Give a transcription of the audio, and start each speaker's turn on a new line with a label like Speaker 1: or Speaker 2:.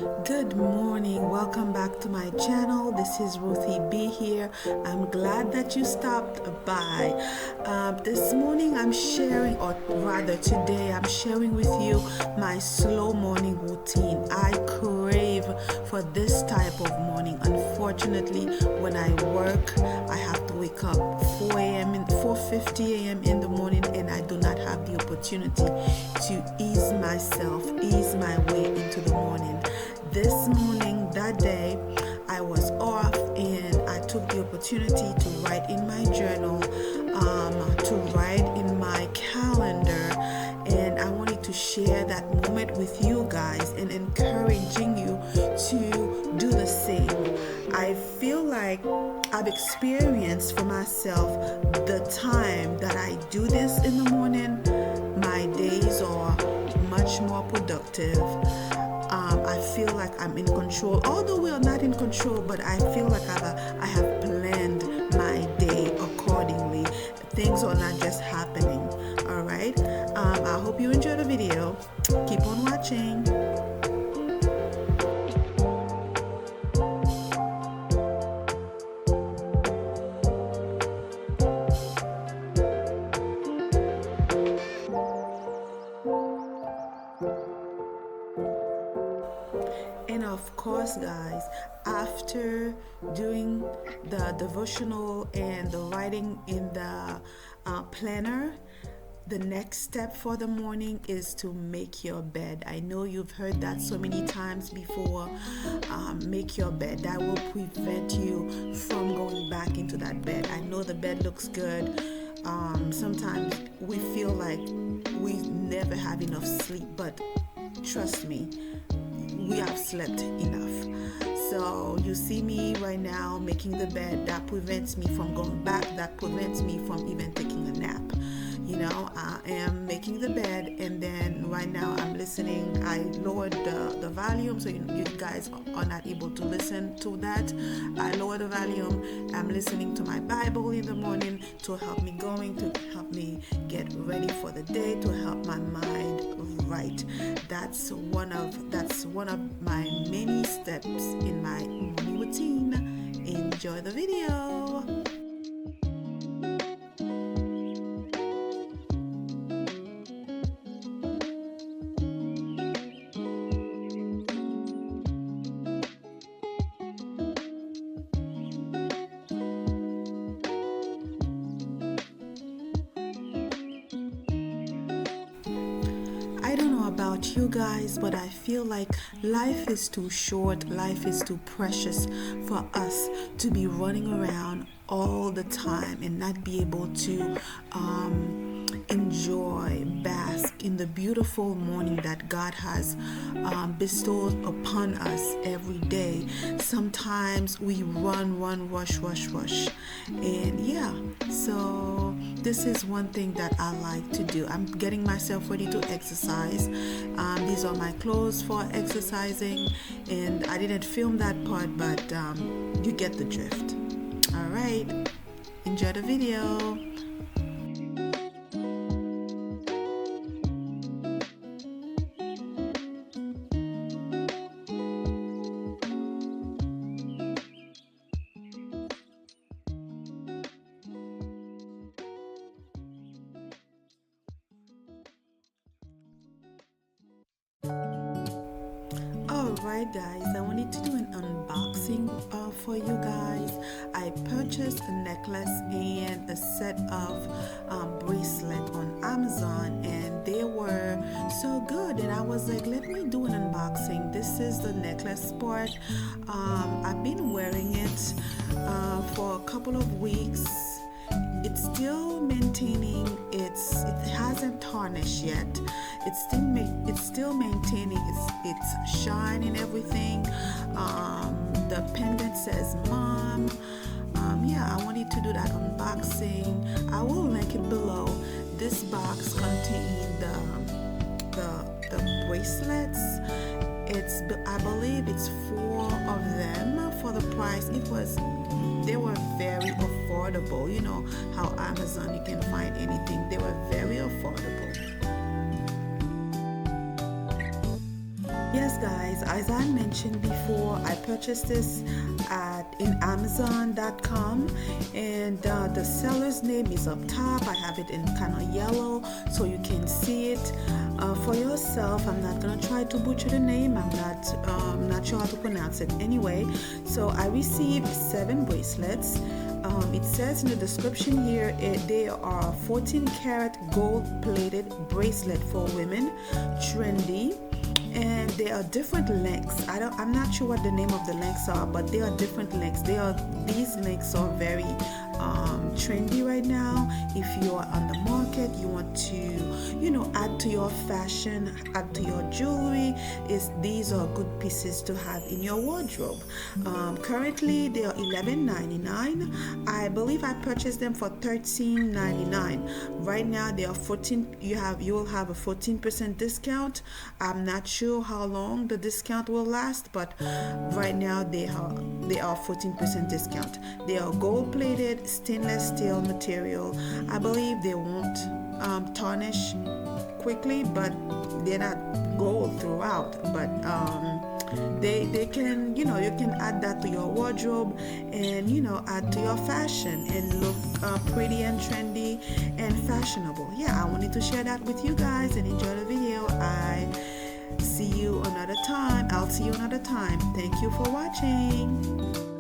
Speaker 1: Good morning, welcome back to my channel. This is Ruthie B here. I'm glad that you stopped by. This morning I'm sharing, or rather today I'm sharing with you my slow morning routine. I crave for this type of morning. Unfortunately, when I work, I have to wake up 4:50 a.m. in the morning, and I do not have the opportunity to ease my way into the morning. This morning, that day, I was off and I took the opportunity to write in my journal, to write in my calendar, and I wanted to share that moment with you guys and encouraging you to do the same. I feel like I've experienced for myself the time that I do this in the morning, my days are much more productive. I feel like I'm in control, although we are not in control, but I feel like I have planned my day accordingly. Things are not just happening. All right. I hope you enjoy the video. Keep on watching. And of course, guys, after doing the devotional and the writing in the planner, the next step for the morning is to make your bed. I know you've heard that so many times before. Make your bed. That will prevent you from going back into that bed. I know the bed looks good. Sometimes we feel like we never have enough sleep, but trust me, we have slept enough. So you see me right now making the bed. That prevents me from going back. That prevents me from even taking a nap. I am making the bed, and then right now I'm listening. I lowered the volume so you guys are not able to listen to that. I lowered the volume. I'm listening to my Bible in the morning to help me get ready for the day, to help my mind right. That's one of my many steps in my morning routine. Enjoy the video. I don't know about you guys, but I feel like life is too short, life is too precious for us to be running around all the time and not be able to bask in the beautiful morning that God has bestowed upon us every day. Sometimes we run, rush, and yeah, so this is one thing that I like to do. I'm getting myself ready to exercise. These are my clothes for exercising, and I didn't film that part, but you get the drift. All right, enjoy the video. Alright guys, I wanted to do an unboxing for you guys. I purchased a necklace and a set of bracelet on Amazon, and they were so good, and I was like, let me do an unboxing. This is the necklace part. I've been wearing it for a couple of weeks. It's still maintaining it hasn't tarnished yet. It's still maintaining its shine and everything. The pendant says mom. I wanted to do that unboxing. I will link it below. This box contains the bracelets. I believe it's 4 of them for the price. They were very affordable. You know how Amazon, you can find anything. They were very affordable. Yes guys, as I mentioned before, I purchased this in Amazon.com, and the seller's name is up top. I have it in kind of yellow so you can see it for yourself. I'm not gonna try to butcher the name. I'm not sure how to pronounce it anyway. So I received 7 bracelets. It says in the description here they are 14 karat gold plated bracelet for women, trendy, and they are different lengths. I'm not sure what the name of the lengths are, but they are different lengths. These lengths are very trendy right now. If you are on the market, you want to add to your fashion, add to your jewelry, these are good pieces to have in your wardrobe. Currently they are $11.99. I believe I purchased them for $13.99. Right now they are 14. You will have a 14% discount. I'm not sure how long the discount will last, but right now they are 14% discount. They are gold plated, stainless steel material. I believe they won't tarnish quickly, but they're not gold throughout. But they can, you can add that to your wardrobe, and add to your fashion and look pretty and trendy and fashionable. Yeah, I wanted to share that with you guys, and enjoy the video. I'll see you another time. Thank you for watching.